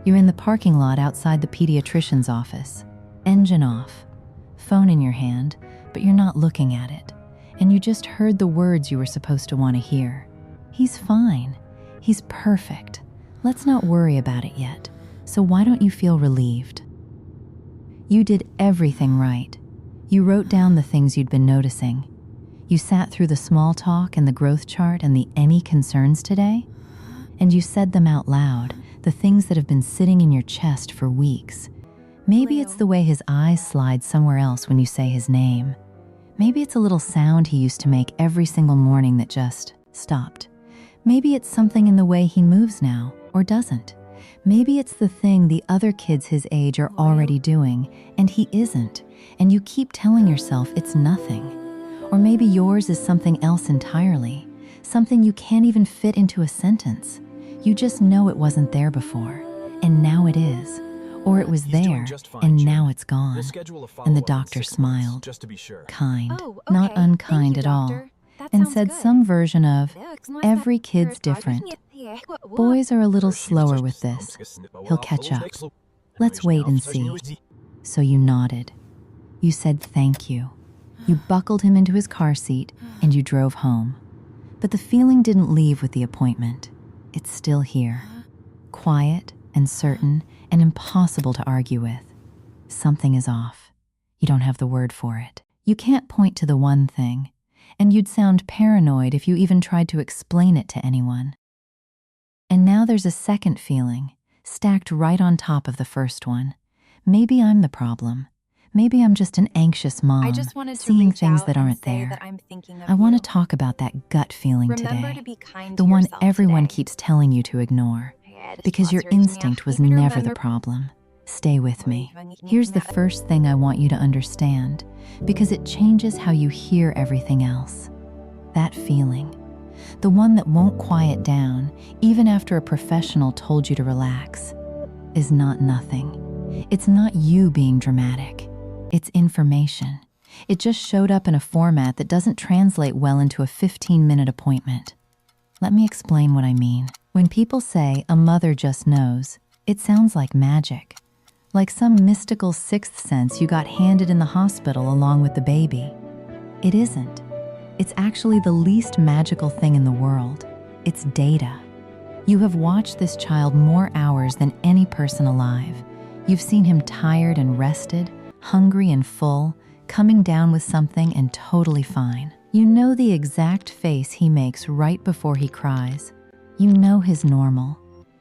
You're in the parking lot outside the pediatrician's office. Engine off. Phone in your hand, but you're not looking at it. And you just heard the words you were supposed to want to hear. He's fine. He's perfect. Let's not worry about it yet. So why don't you feel relieved? You did everything right. You wrote down the things you'd been noticing. You sat through the small talk and the growth chart and the any concerns today. And you said them out loud, the things that have been sitting in your chest for weeks. Maybe it's the way his eyes slide somewhere else when you say his name. Maybe it's a little sound he used to make every single morning that just stopped. Maybe it's something in the way he moves now, or doesn't. Maybe it's the thing the other kids his age are already doing, and he isn't, and you keep telling yourself it's nothing. Or maybe yours is something else entirely, something you can't even fit into a sentence. You just know it wasn't there before, and now it is. Or it was there, and now it's gone. And the doctor smiled, kind, not unkind at all, and said some version of, every kid's different. Boys are a little slower with this. He'll catch up. Let's wait and see. So you nodded. You said thank you. You buckled him into his car seat, and you drove home. But the feeling didn't leave with the appointment. It's still here. Quiet and certain and impossible to argue with. Something is off. You don't have the word for it. You can't point to the one thing, and you'd sound paranoid if you even tried to explain it to anyone. And now there's a second feeling, stacked right on top of the first one. Maybe I'm the problem. Maybe I'm just an anxious mom, seeing things that aren't there. I want to talk about that gut feeling today, the one everyone keeps telling you to ignore, because your instinct was never the problem. Stay with me. Here's the first thing I want you to understand, because it changes how you hear everything else. That feeling, the one that won't quiet down, even after a professional told you to relax, is not nothing. It's not you being dramatic. It's information. It just showed up in a format that doesn't translate well into a 15-minute appointment. Let me explain what I mean. When people say a mother just knows, it sounds like magic. Like some mystical sixth sense you got handed in the hospital along with the baby. It isn't. It's actually the least magical thing in the world. It's data. You have watched this child more hours than any person alive. You've seen him tired and rested, hungry and full, coming down with something and totally fine. You know the exact face he makes right before he cries. You know his normal.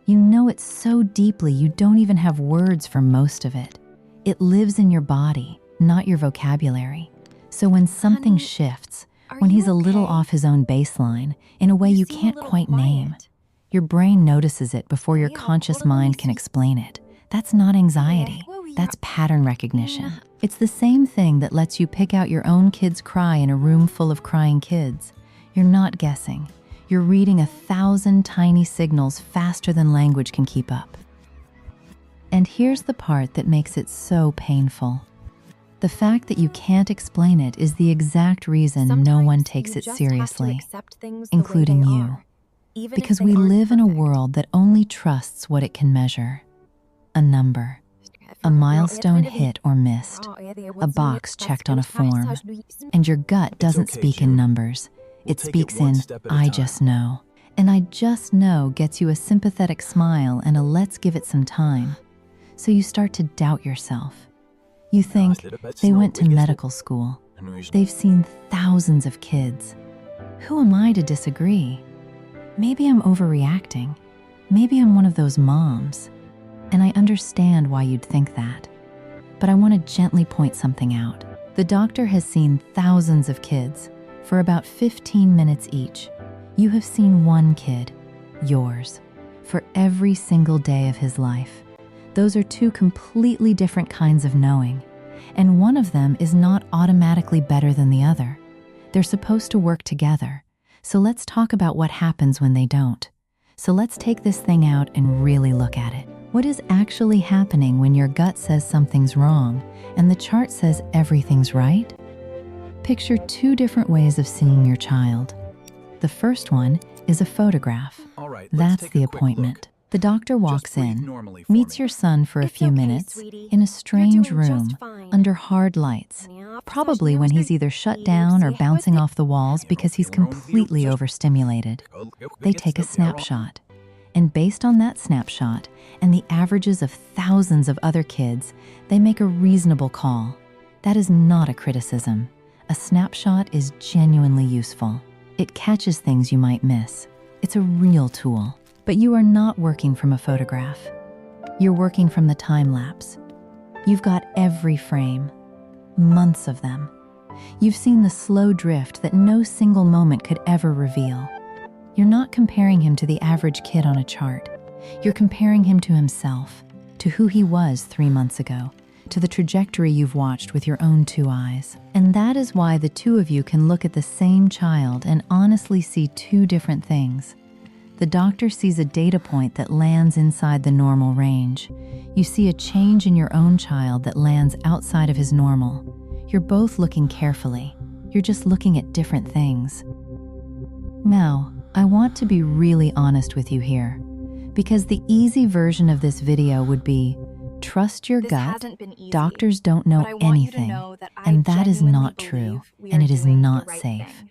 You know it so deeply you don't even have words for most of it. It lives in your body, not your vocabulary. So when something shifts, when he's a little off his own baseline, in a way you can't quite name, your brain notices it before your conscious mind can explain it. That's not anxiety. That's pattern recognition. It's the same thing that lets you pick out your own kid's cry in a room full of crying kids. You're not guessing. You're reading 1,000 tiny signals faster than language can keep up. And here's the part that makes it so painful. The fact that you can't explain it is the exact reason no one takes it seriously, including you. Because we live in a world that only trusts what it can measure. A number. A milestone hit or missed, a box checked on a form, and your gut doesn't speak in numbers. It speaks in, I just know. And I just know gets you a sympathetic smile and a let's give it some time. So you start to doubt yourself. You think, they went to medical school. They've seen thousands of kids. Who am I to disagree? Maybe I'm overreacting. Maybe I'm one of those moms. And I understand why you'd think that. But I want to gently point something out. The doctor has seen thousands of kids for about 15 minutes each. You have seen one kid, yours, for every single day of his life. Those are two completely different kinds of knowing, and one of them is not automatically better than the other. They're supposed to work together. So let's talk about what happens when they don't. So let's take this thing out and really look at it. What is actually happening when your gut says something's wrong and the chart says everything's right? Picture two different ways of seeing your child. The first one is a photograph. That's the appointment. The doctor walks in, meets your son for a few minutes in a strange room under hard lights, probably when he's either shut down or bouncing off the walls because he's completely overstimulated. They take a snapshot. And based on that snapshot and the averages of thousands of other kids, they make a reasonable call. That is not a criticism. A snapshot is genuinely useful. It catches things you might miss. It's a real tool. But you are not working from a photograph. You're working from the time-lapse. You've got every frame, months of them. You've seen the slow drift that no single moment could ever reveal. You're not comparing him to the average kid on a chart. You're comparing him to himself, to who he was 3 months ago, to the trajectory you've watched with your own 2 eyes. And that is why the two of you can look at the same child and honestly see 2 different things. The doctor sees a data point that lands inside the normal range. You see a change in your own child that lands outside of his normal. You're both looking carefully. You're just looking at different things. Now, I want to be really honest with you here, because the easy version of this video would be, trust your gut, doctors don't know anything, and that is not true, and it is not safe.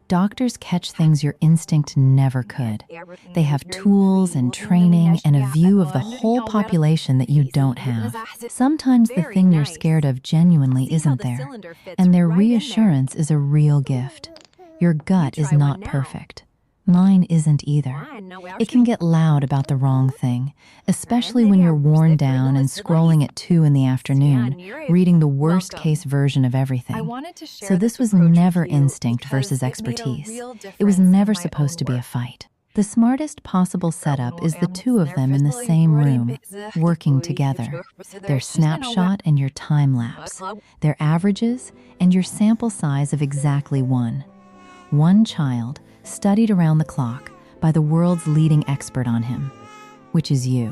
Doctors catch things your instinct never could. They have tools and training and a view of the whole population that you don't have. Sometimes the thing you're scared of genuinely isn't there, and their reassurance is a real gift. Your gut is not perfect. Mine isn't either. It can get loud about the wrong thing, especially when you're worn down and scrolling at 2 in the afternoon, reading the worst-case version of everything. So this was never instinct versus expertise. It was never supposed to be a fight. The smartest possible setup is the 2 of them in the same room, working together. Their snapshot and your time-lapse, their averages, and your sample size of exactly 1. One child, studied around the clock by the world's leading expert on him, which is you.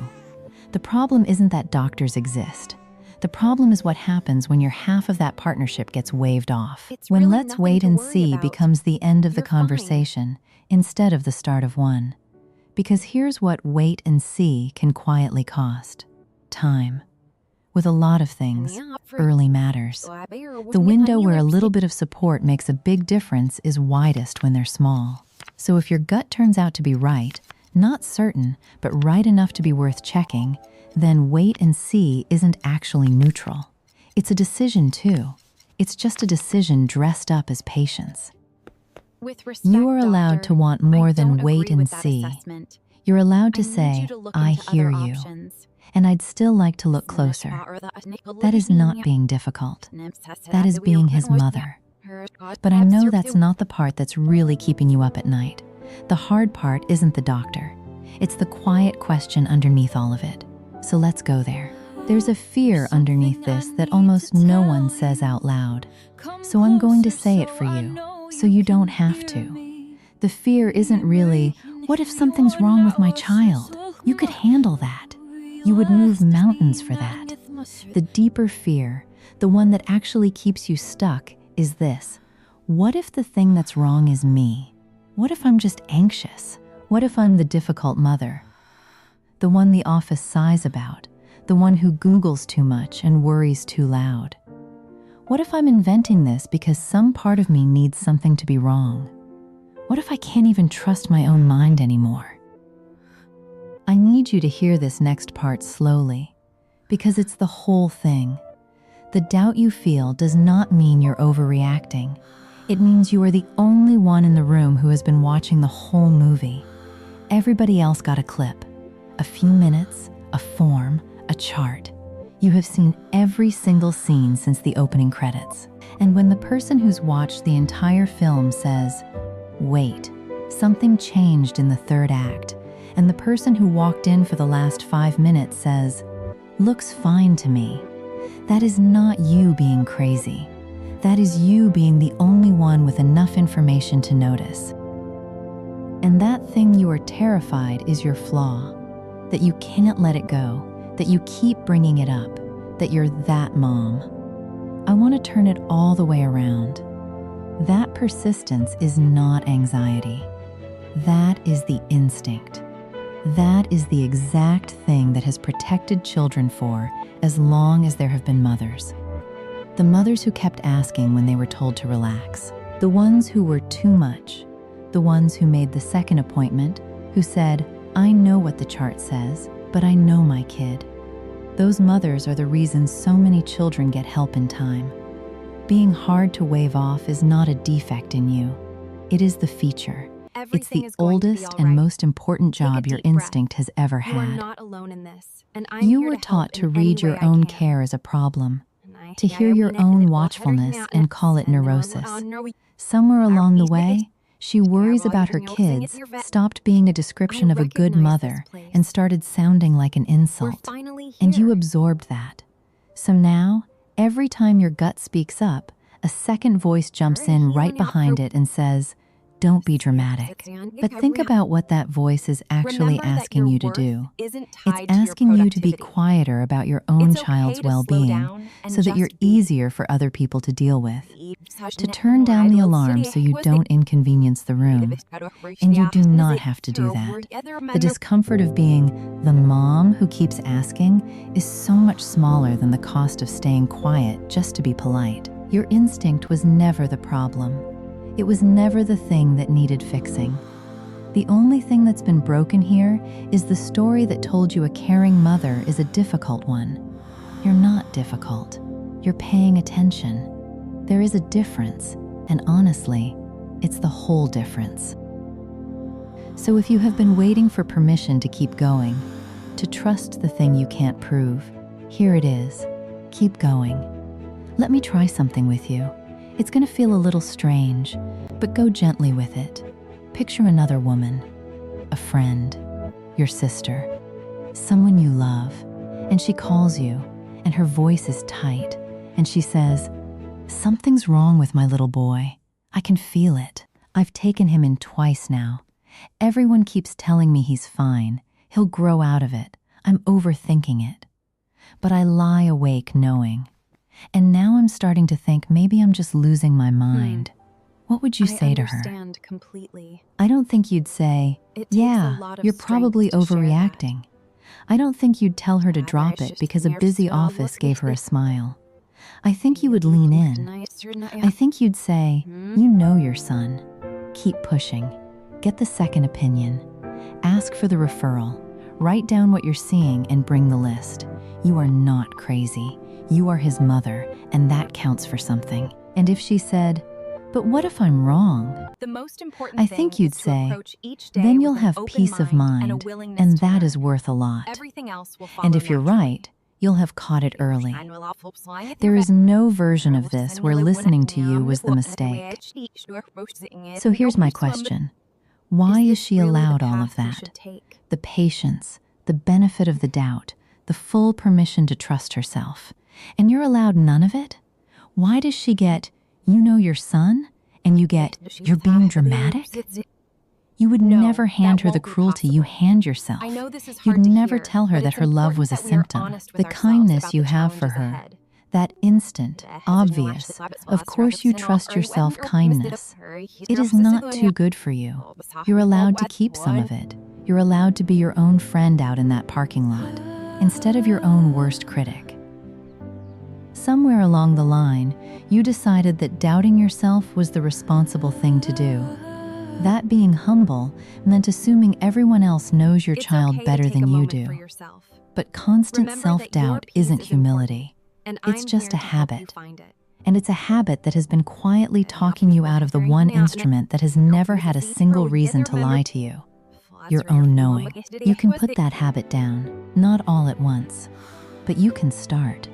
The problem isn't that doctors exist. The problem is what happens when your half of that partnership gets waved off. When let's wait and see becomes the end of the conversation instead of the start of one. Because here's what wait and see can quietly cost: time. With a lot of things, early matters. The window where a little bit of support makes a big difference is widest when they're small. So if your gut turns out to be right, not certain, but right enough to be worth checking, then wait and see isn't actually neutral. It's a decision too. It's just a decision dressed up as patience. You are allowed to want more than wait and see. You're allowed to say, I hear you. And I'd still like to look closer. That is not being difficult. That is being his mother. But I know that's not the part that's really keeping you up at night. The hard part isn't the doctor. It's the quiet question underneath all of it. So let's go there. There's a fear underneath this that almost no one says out loud. So I'm going to say it for you, so you don't have to. The fear isn't really, what if something's wrong with my child? You could handle that. You would move mountains for that. The deeper fear, the one that actually keeps you stuck, is this. What if the thing that's wrong is me? What if I'm just anxious? What if I'm the difficult mother? The one the office sighs about, the one who Googles too much and worries too loud. What if I'm inventing this because some part of me needs something to be wrong? What if I can't even trust my own mind anymore? I need you to hear this next part slowly, because it's the whole thing. The doubt you feel does not mean you're overreacting. It means you are the only one in the room who has been watching the whole movie. Everybody else got a clip, a few minutes, a form, a chart. You have seen every single scene since the opening credits. And when the person who's watched the entire film says, wait, something changed in the 3rd act, and the person who walked in for the last 5 minutes says, looks fine to me, that is not you being crazy. That is you being the only one with enough information to notice. And that thing you are terrified is your flaw, that you can't let it go, that you keep bringing it up, that you're that mom. I want to turn it all the way around. That persistence is not anxiety. That is the instinct. That is the exact thing that has protected children for as long as there have been mothers. The mothers who kept asking when they were told to relax. The ones who were too much. The ones who made the second appointment, who said, "I know what the chart says, but I know my kid." Those mothers are the reasons so many children get help in time. Being hard to wave off is not a defect in you. It is the feature. It's the oldest and most important job your instinct has ever had. You are not alone in this, and I'm You here were to taught help to in read any your way I own can. care as a problem, to hear your own watchfulness and call it neurosis. Somewhere along the way, she worries about her kids, stopped being a description of a good mother, and started sounding like an insult. And you absorbed that. So now, every time your gut speaks up, a second voice jumps in right behind it and says, "Don't be dramatic." But think about what that voice is actually asking you to do. It's asking you to be quieter about your own child's well-being so that you're easier for other people to deal with. To turn down the alarm so you don't inconvenience the room. And you do not have to do that. The discomfort of being the mom who keeps asking is so much smaller than the cost of staying quiet just to be polite. Your instinct was never the problem. It was never the thing that needed fixing. The only thing that's been broken here is the story that told you a caring mother is a difficult one. You're not difficult. You're paying attention. There is a difference, and honestly, it's the whole difference. So if you have been waiting for permission to keep going, to trust the thing you can't prove, here it is. Keep going. Let me try something with you. It's going to feel a little strange, but go gently with it. Picture another woman, a friend, your sister, someone you love, and she calls you, and her voice is tight, and she says, "Something's wrong with my little boy. I can feel it. I've taken him in twice now. Everyone keeps telling me he's fine. He'll grow out of it. I'm overthinking it." But I lie awake knowing. And now I'm starting to think maybe I'm just losing my mind. What would you say to her? I understand completely. I don't think you'd say, It takes a "Yeah, lot of you're strength probably to share that." overreacting." I don't think you'd tell her to drop it because a busy office gave her a smile. I think you would lean in. I think you'd say, "You know your son. Keep pushing. Get the second opinion. Ask for the referral. Write down what you're seeing and bring the list. You are not crazy. You are his mother, and that counts for something." And if she said, "But what if I'm wrong?" The most important I thing think you'd is to say, approach each day "Then you'll with an have open peace of mind and a mind, willingness and to that learn. is worth a lot." Everything else will follow And if you're naturally. right, you'll have caught it early. There is no version of this where listening to you was the mistake. So here's my question. Why is she allowed all of that? The patience, the benefit of the doubt, the full permission to trust herself. And you're allowed none of it? Why does she get, "You know your son," and you get, "You're being dramatic"? You would No, never hand that her the won't be cruelty you possible. hand yourself. I know this is hard You'd to never hear, tell her but that it's her love was a important that we are symptom. honest with The ourselves kindness about you the have for challenges her, ahead. that instant, obvious, of course you trust your self-kindness. It is not too good for you. You're allowed to keep some of it. You're allowed to be your own friend out in that parking lot, instead of your own worst critic. Somewhere along the line, you decided that doubting yourself was the responsible thing to do. That being humble meant assuming everyone else knows your It's child okay to better take than a you moment do. for yourself. But constant Remember that your self-doubt peace isn't is humility. And It's I'm just here a to help you habit. find it. And it's a habit that has been quietly talking you out of the one instrument that has never had a single reason to lie to you. Your own knowing. You can put that habit down, not all at once, but you can start.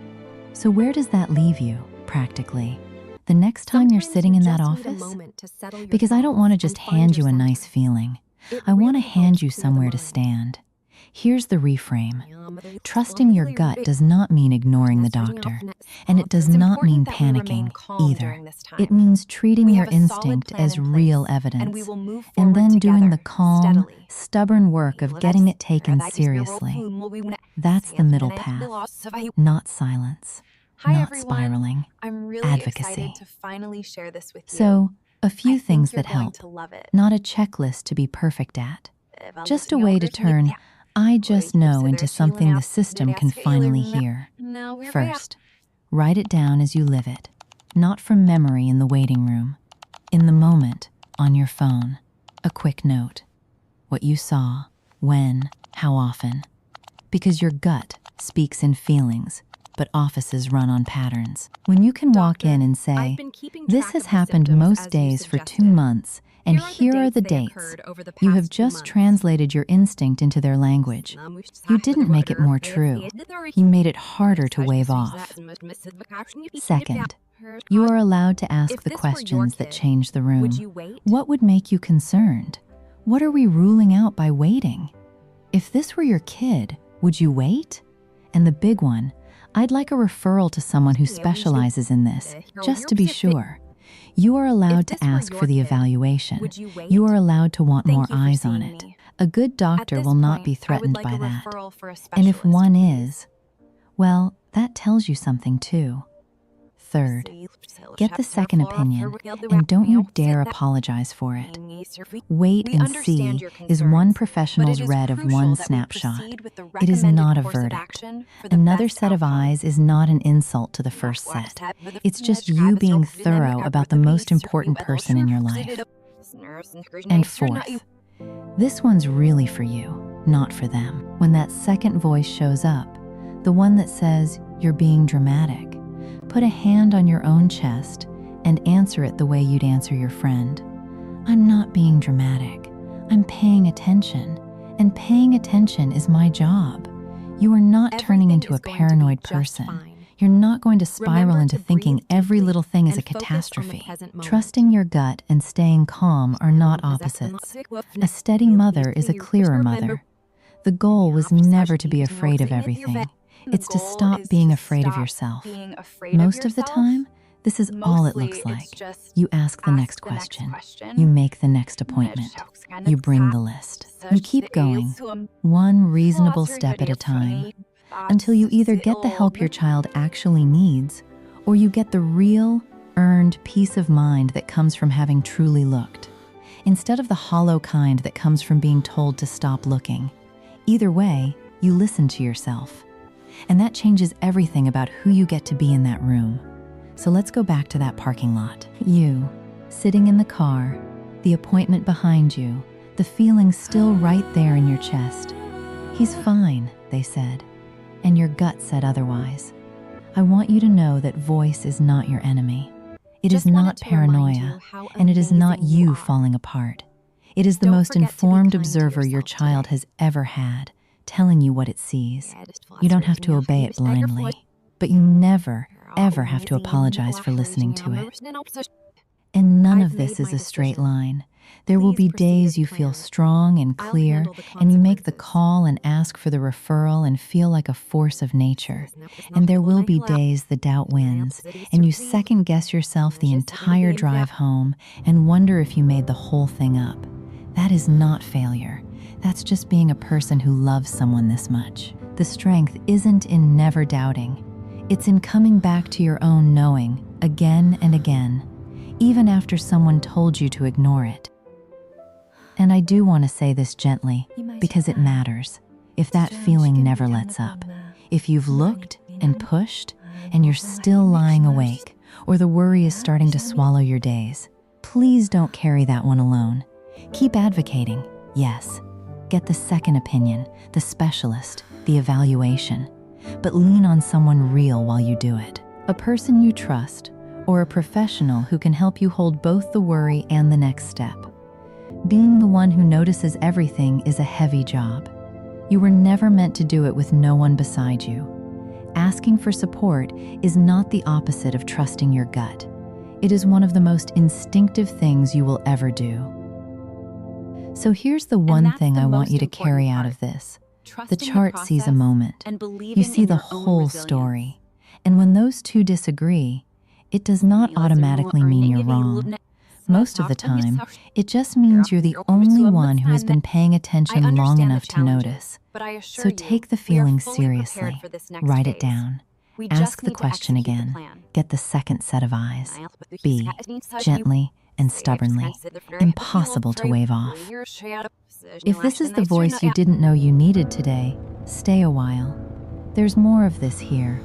So where does that leave you, practically? The next time you're Sometimes sitting you in that just need a office? moment to settle your Because I don't thoughts want to and just find hand you your a nice center. feeling. It I want to really hand helps you clear the somewhere to mind. stand. Here's the reframe. Trusting your gut does not mean ignoring the doctor, and it does It's not mean important that we remain panicking calm either. during this time. It means treating We your have a solid instinct plan as in real place, evidence, and we will move and forward then doing together, the calm, steadily. stubborn work of getting it taken seriously. That's the middle path, not silence, Hi not everyone. spiraling, I'm really advocacy. excited to finally share this with you. So, a few I things think you're that going help, to love it. not a checklist to be perfect at. Just a way to turn "I just know" into something the system can finally hear. First, write it down as you live it, not from memory in the waiting room. In the moment, on your phone, a quick note. What you saw, when, how often. Because your gut speaks in feelings, but offices run on patterns. When you can walk in and say, "This has happened most days for 2 months, and here are the dates," you have just translated your instinct into their language. You didn't make it more true. You made it harder to wave off. Second, you are allowed to ask the questions that change the room. What would make you concerned? What are we ruling out by waiting? If this were your kid, would you wait? And the big one, I'd like a referral to someone who specializes in this, just to be sure. You are allowed to ask for the evaluation. You are allowed to want more eyes on it. A good doctor will not be threatened by that. And if one is, well, that tells you something too. Third, get the second opinion, and don't you dare apologize for it. Wait and see is one professional's read of one snapshot. It is not a verdict. Another set of eyes is not an insult to the first set. It's just you being thorough about the most important person in your life. And fourth, this one's really for you, not for them. When that second voice shows up, the one that says you're being dramatic, put a hand on your own chest and answer it the way you'd answer your friend. I'm not being dramatic. I'm paying attention, and paying attention is my job. You are not turning into a paranoid person. You're not going to spiral into thinking every little thing is a catastrophe. Trusting your gut and staying calm are not opposites. A steady mother is a clearer mother. The goal was never to be afraid of everything. It's to stop being afraid of yourself. Most of the time, this is all it looks like. You ask the next question. You make the next appointment. You bring the list. You keep going, one reasonable step at a time, until you either get the help your child actually needs, or you get the real, earned peace of mind that comes from having truly looked, instead of the hollow kind that comes from being told to stop looking. Either way, you listen to yourself. And that changes everything about who you get to be in that room. So let's go back to that parking lot. You, sitting in the car, the appointment behind you, the feeling still right there in your chest. He's fine, they said, and your gut said otherwise. I want you to know that voice is not your enemy. It is not paranoia, and it is not you falling apart. It is the most informed observer your child has ever had, telling you what it sees. You don't have to obey it blindly, but you never, ever have to apologize for listening to it. And none of this is a straight line. There will be days you feel strong and clear, and you make the call and ask for the referral and feel like a force of nature. And there will be days the doubt wins, and you second guess yourself the entire drive home and wonder if you made the whole thing up. That is not failure. That's just being a person who loves someone this much. The strength isn't in never doubting. It's in coming back to your own knowing again and again, even after someone told you to ignore it. And I do want to say this gently, because it matters. If that feeling never lets up, if you've looked and pushed and you're still lying awake, or the worry is starting to swallow your days, please don't carry that one alone. Keep advocating, yes. Get the second opinion, the specialist, the evaluation, but lean on someone real while you do it. A person you trust, or a professional who can help you hold both the worry and the next step. Being the one who notices everything is a heavy job. You were never meant to do it with no one beside you. Asking for support is not the opposite of trusting your gut. It is one of the most instinctive things you will ever do. So here's the one thing I want you to carry out of this. The chart sees a moment. You see the whole story. And when those two disagree, it does not automatically mean you're wrong. Most of the time, it just means you're the only one who has been paying attention long enough to notice. So take the feeling seriously. Write it down. Ask the question again. Get the second set of eyes. Be gently and stubbornly impossible to wave off. If this is the voice you didn't know you needed today, stay a while. There's more of this here.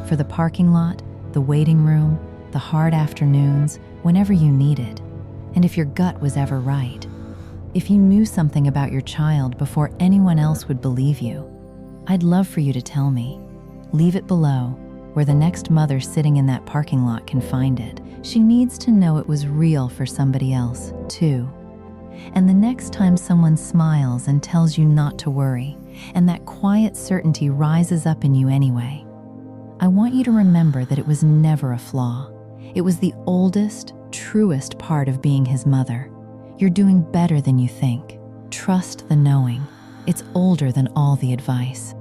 For the parking lot, the waiting room, the hard afternoons, whenever you need it. And if your gut was ever right. If you knew something about your child before anyone else would believe you, I'd love for you to tell me. Leave it below, where the next mother sitting in that parking lot can find it. She needs to know it was real for somebody else, too. And the next time someone smiles and tells you not to worry, and that quiet certainty rises up in you anyway, I want you to remember that it was never a flaw. It was the oldest, truest part of being his mother. You're doing better than you think. Trust the knowing. It's older than all the advice.